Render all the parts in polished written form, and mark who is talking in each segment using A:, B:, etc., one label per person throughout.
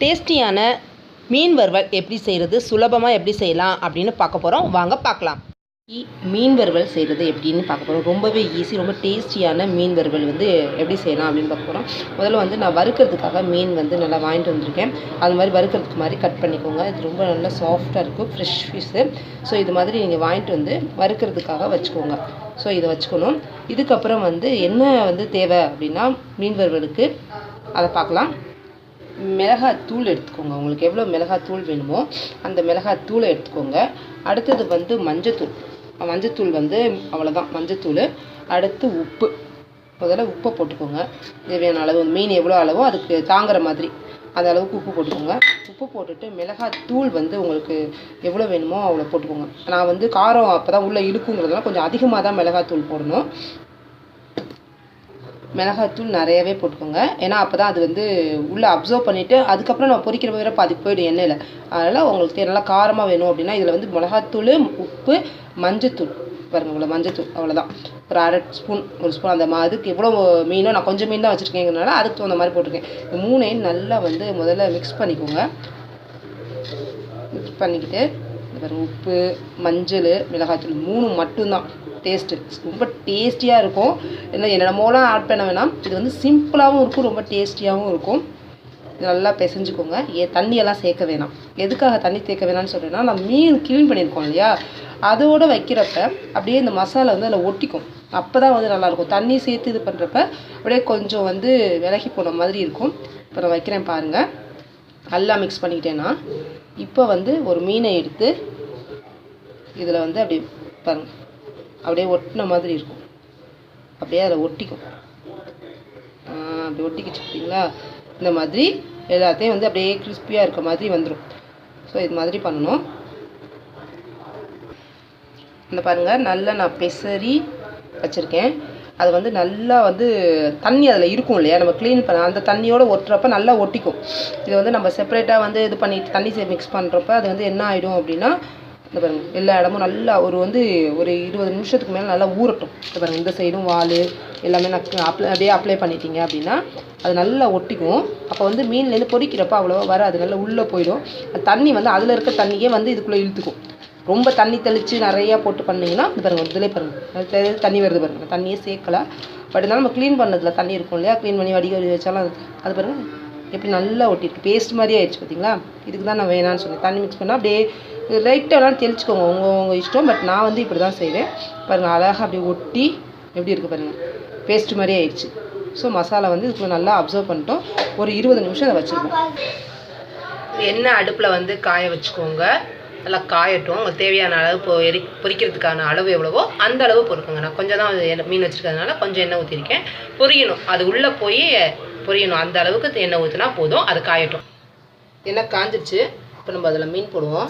A: டேஸ்டியான மீன் வறுவல் எப்படி செய்கிறது, சுலபமாக எப்படி செய்யலாம் அப்படின்னு பார்க்க போகிறோம். வாங்க பார்க்கலாம். மீன் வறுவல் செய்கிறது எப்படின்னு பார்க்க போகிறோம். ரொம்பவே ஈஸி, ரொம்ப டேஸ்டியான மீன் வறுவல் வந்து எப்படி செய்யலாம் அப்படின்னு பார்க்க போகிறோம். முதல்ல வந்து நான் வறுக்கிறதுக்காக மீன் வந்து நல்லா வாங்கிட்டு வந்திருக்கேன். அது மாதிரி வறுக்கிறதுக்கு மாதிரி கட் பண்ணிக்கோங்க. இது ரொம்ப நல்லா சாஃப்டாக இருக்கும், ஃப்ரெஷ் ஃபிஷ்ஷு. ஸோ இது மாதிரி நீங்கள் வாங்கிட்டு வந்து வறுக்கிறதுக்காக வச்சுக்கோங்க. ஸோ இதை வச்சுக்கணும். இதுக்கப்புறம் வந்து என்ன வந்து தேவை அப்படின்னா மீன் வறுவலுக்கு அதை பார்க்கலாம். மிளகாத்தூள் எடுத்துக்கோங்க. உங்களுக்கு எவ்வளோ மிளகாத்தூள் வேணுமோ அந்த மிளகாத்தூளை எடுத்துக்கோங்க. அடுத்தது வந்து மஞ்சத்தூள் வந்து அவ்வளோதான், மஞ்சத்தூள். அடுத்து உப்பு, முதல்ல உப்பை போட்டுக்கோங்க. தேவையான அளவு, மீன் எவ்வளோ அளவோ அதுக்கு தாங்குற மாதிரி அந்த அளவுக்கு உப்பு போட்டுக்கோங்க. உப்பு போட்டுட்டு மிளகாத்தூள் வந்து உங்களுக்கு எவ்வளோ வேணுமோ அவ்வளோ போட்டுக்கோங்க. நான் வந்து காரம் அப்போ தான் உள்ளே இருக்குங்கிறதுனால கொஞ்சம் அதிகமாக தான் மிளகாத்தூள் போடணும். மிளகாத்தூள் நிறையவே போட்டுக்கோங்க. ஏன்னா அப்போ தான் அது வந்து உள்ளே அப்சர்வ் பண்ணிவிட்டு அதுக்கப்புறம் நம்ம பொரிக்கிற வேறு பாதிக்கு போய்டும் எண்ணெயில். அதனால் உங்களுக்கு நல்லா காரமாக வேணும் அப்படின்னா இதில் வந்து மிளகாத்தூள், உப்பு, மஞ்சத்தூள் பாருங்கள், இவ்வளோ மஞ்சத்தூள் அவ்வளோதான். ஒரு அரை ஸ்பூன், ஒரு ஸ்பூன் அந்த அதுக்கு எவ்வளோ மீனோ, நான் கொஞ்சம் மீன் தான் வச்சுருக்கேங்கிறதுனால அதுக்கு தகுந்த மாதிரி போட்டிருக்கேன். இந்த மூணையும் நல்லா வந்து முதல்ல மிக்ஸ் பண்ணிக்கோங்க. மிக்ஸ் பண்ணிக்கிட்டு பாருங்கள், உப்பு, மஞ்சள், மிளகாத்தூள் 3 மட்டும்தான் டேஸ்ட்டு. ரொம்ப டேஸ்டியாக இருக்கும். என்னென்னமோலாம் ஆட் பண்ண வேணாம். இது வந்து சிம்பிளாகவும் இருக்கும், ரொம்ப டேஸ்டியாகவும் இருக்கும். இது நல்லா பிசைஞ்சுக்கோங்க. தண்ணியெல்லாம் சேர்க்க வேணாம். எதுக்காக தண்ணி சேர்க்க வேணாம்னு சொல்கிறேன்னா, நம்ம மீன் க்ளீன் பண்ணியிருக்கோம் இல்லையா, அதோடு வைக்கிறப்ப அப்படியே இந்த மசாலா வந்து அதில் ஒட்டிக்கும். அப்போ தான் வந்து நல்லாயிருக்கும். தண்ணி சேர்த்து இது பண்ணுறப்ப அப்படியே கொஞ்சம் வந்து விலகி போன மாதிரி இருக்கும். இப்போ நான் வைக்கிறேன் பாருங்கள். நல்லா மிக்ஸ் பண்ணிக்கிட்டேன்னா இப்போ வந்து ஒரு மீனை எடுத்து இதில் வந்து அப்படியே பாருங்கள், அப்படியே ஒட்டின மாதிரி இருக்கும். அப்படியே அதில் ஒட்டிக்கும். அப்படி ஒட்டிக்கிச்சு பார்த்தீங்களா? இந்த மாதிரி எல்லாத்தையும் வந்து அப்படியே கிறிஸ்பியாக இருக்க மாதிரி வந்துடும். ஸோ இது மாதிரி பண்ணணும். இந்த பாருங்கள், நல்லா நான் பெசரி வச்சுருக்கேன். அது வந்து நல்லா வந்து தண்ணி அதில் இருக்கும் இல்லையா, நம்ம க்ளீன் பண்ண அந்த தண்ணியோடு ஒட்டுறப்ப நல்லா ஒட்டிக்கும். இது வந்து நம்ம செப்பரேட்டாக வந்து இது பண்ணிட்டு தண்ணி மிக்ஸ் பண்ணுறப்ப அது வந்து என்ன ஆகிடும் அப்படின்னா, இந்த பாருங்கள் எல்லா இடமும் நல்லா ஒரு 20 நிமிஷத்துக்கு மேலே நல்லா ஊறட்டும். இந்த பாருங்கள், இந்த சைடும் வால் எல்லாமே அப்படியே அப்ளை பண்ணிட்டீங்க அப்படின்னா அது நல்லா ஒட்டிக்கும். அப்போ வந்து மீன்லேருந்து பொரிக்கிறப்ப அவ்வளோவா வராது, நல்லா உள்ளே போயிடும். தண்ணி வந்து அதில் இருக்க தண்ணியே வந்து இதுக்குள்ளே இழுத்துக்கும். ரொம்ப தண்ணி தெளித்து நிறையா போட்டு பண்ணிங்கன்னா இது பாருங்கள், இதிலே பாருங்கள் தண்ணி வருது பாருங்கள். தண்ணியே சேர்க்கலாம். பட் இருந்தாலும் நம்ம க்ளீன் பண்ணதில் தண்ணி இருக்கும் இல்லையா, க்ளீன் பண்ணி வடிகட்டி வச்சாலும் அது பாருங்கள் எப்படி நல்லா ஒட்டிருக்கு. பேஸ்ட் மாதிரி ஆயிடுச்சு பார்த்தீங்களா? இதுக்கு தான் நான் வேணான்னு சொன்னேன். தண்ணி மிக்ஸ் பண்ணால் அப்படியே லைட்டாக வேணாலும் தெளிச்சுக்கோங்க, உங்கள் இஷ்டம். பட் நான் வந்து இப்படி தான் செய்வேன். பாருங்கள், அழகாக அப்படியே ஒட்டி எப்படி இருக்குது பாருங்கள், பேஸ்ட் மாதிரி ஆயிடுச்சு. ஸோ மசாலா வந்து இதுக்குள்ள நல்லா அப்சர்வ் பண்ணிட்டோம். ஒரு 20 நிமிஷம் அதை வச்சுருக்கோம். எண்ணெய் அடுப்பில் வந்து காய வச்சுக்கோங்க. நல்லா காயட்டும். உங்களுக்கு தேவையான அளவு பொரிக்கிறதுக்கான அளவு எவ்வளவோ அந்த அளவு பொறுக்குங்க. நான் கொஞ்சம் தான் மீன் வச்சுருக்கிறதுனால கொஞ்சம் எண்ணெய் ஊற்றிருக்கேன். பொரியணும், அது உள்ளே போய் பொரியணும். அந்த அளவுக்கு எண்ணெய் ஊற்றினா போதும். அது காயட்டும். எண்ணெய் காஞ்சிடுச்சு. இப்போ நம்ம அதில் மீன் போடுவோம்.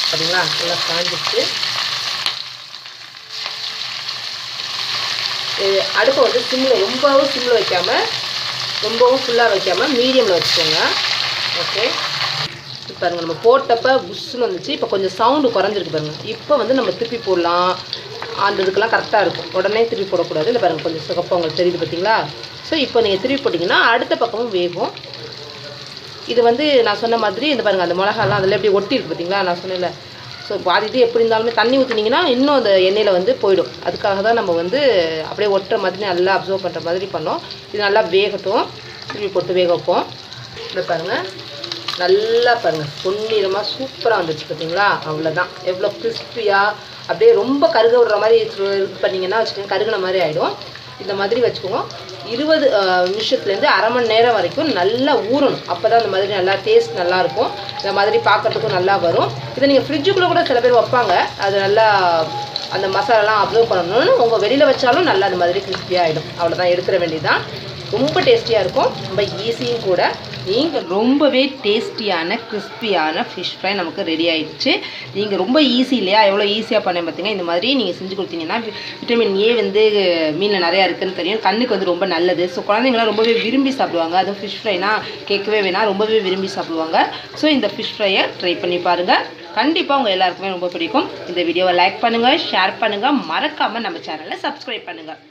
A: பார்த்தீங்களா, நல்லா காஞ்சிடுச்சு. அடுப்பை வந்து ரொம்பவும் சிம்மில் வைக்காமல், ரொம்பவும் ஃபுல்லாக வைக்காமல் மீடியமில் வச்சுக்கோங்க. ஓகே, இப்போ பாருங்கள், நம்ம போட்டப்போ புஷ்ஷுன்னு வந்துச்சு. இப்போ கொஞ்சம் சவுண்டு குறைஞ்சிருக்கு பாருங்கள். இப்போ வந்து நம்ம திருப்பி போடலாம். அந்த இதுக்கெல்லாம் கரெக்டாக இருக்கும். உடனே திருப்பி போடக்கூடாது. இல்லை பாருங்கள், கொஞ்சம் சிகப்பாக உங்களுக்கு தெரியுது பார்த்தீங்களா? ஸோ இப்போ நீங்கள் திருப்பி போட்டிங்கன்னா அடுத்த பக்கமும் வேகும். இது வந்து நான் சொன்ன மாதிரி இந்த பாருங்கள், அந்த மிளகாலாம் அதில் எப்படி ஒட்டி இருக்குது பார்த்தீங்களா, நான் சொன்னேன்ல. ஸோ பாதி இது எப்படி இருந்தாலுமே தண்ணி ஊற்றினீங்கன்னா இன்னும் அந்த எண்ணெயில் வந்து போயிடும். அதுக்காக தான் நம்ம வந்து அப்படியே ஒட்டுற மாதிரி நல்லா அப்சர்வ் பண்ணுற மாதிரி பண்ணோம். இது நல்லா வேகட்டும். திருப்பி போட்டு வேக வைப்போம். இதை பாருங்கள், நல்லா பாருங்கள், பொன்னிறமாக சூப்பராக வந்துடுச்சு பார்த்தீங்களா? அவ்வளோதான். எவ்வளோ கிறிஸ்பியாக அப்படியே ரொம்ப கருக விடுற மாதிரி இது பண்ணிங்கன்னா வச்சுக்கோங்க, கருகின மாதிரி ஆகிடும். இந்த மாதிரி வச்சுக்கோங்க. 20 நிமிஷத்துலேருந்து அரை மணி நேரம் வரைக்கும் நல்லா ஊறணும். அப்போ தான் இந்த மாதிரி நல்லா டேஸ்ட் நல்லாயிருக்கும். இந்த மாதிரி பார்க்குறதுக்கும் நல்லா வரும். இதை நீங்கள் ஃப்ரிட்ஜுக்குள்ளே கூட சில பேர் வைப்பாங்க. அது நல்லா அந்த மசாலாலாம் அப்சர்வ் பண்ணணும்னு உங்கள் வெளியில் வச்சாலும் நல்லா அந்த மாதிரி கிறிஸ்பியாக ஆகிடும். அவ்வளோதான், எடுத்துட வேண்டியதுதான். ரொம்ப டேஸ்டியாக இருக்கும், ரொம்ப ஈஸியும் கூட. நீங்கள் ரொம்பவே டேஸ்டியான கிறிஸ்பியான ஃபிஷ் ஃப்ரை நமக்கு ரெடி ஆகிடுச்சு. நீங்கள் ரொம்ப ஈஸி இல்லையா, எவ்வளோ ஈஸியாக பண்ணேன் பார்த்தீங்க. இந்த மாதிரி நீங்கள் செஞ்சு கொடுத்தீங்கன்னா விட்டமின் ஏ வந்து மீனில் நிறையா இருக்குதுன்னு தெரியும். கண்ணுக்கு வந்து ரொம்ப நல்லது. ஸோ குழந்தைங்களாம் ரொம்பவே விரும்பி சாப்பிடுவாங்க. அதுவும் ஃபிஷ் ஃப்ரைனா கேட்கவே வேணாம், ரொம்பவே விரும்பி சாப்பிடுவாங்க. ஸோ இந்த ஃபிஷ் ஃப்ரையை ட்ரை பண்ணி பாருங்கள். கண்டிப்பாக உங்கள் எல்லாருக்குமே ரொம்ப பிடிக்கும். இந்த வீடியோவை லைக் பண்ணுங்கள், ஷேர் பண்ணுங்கள், மறக்காமல் நம்ம சேனலை சப்ஸ்கிரைப் பண்ணுங்கள்.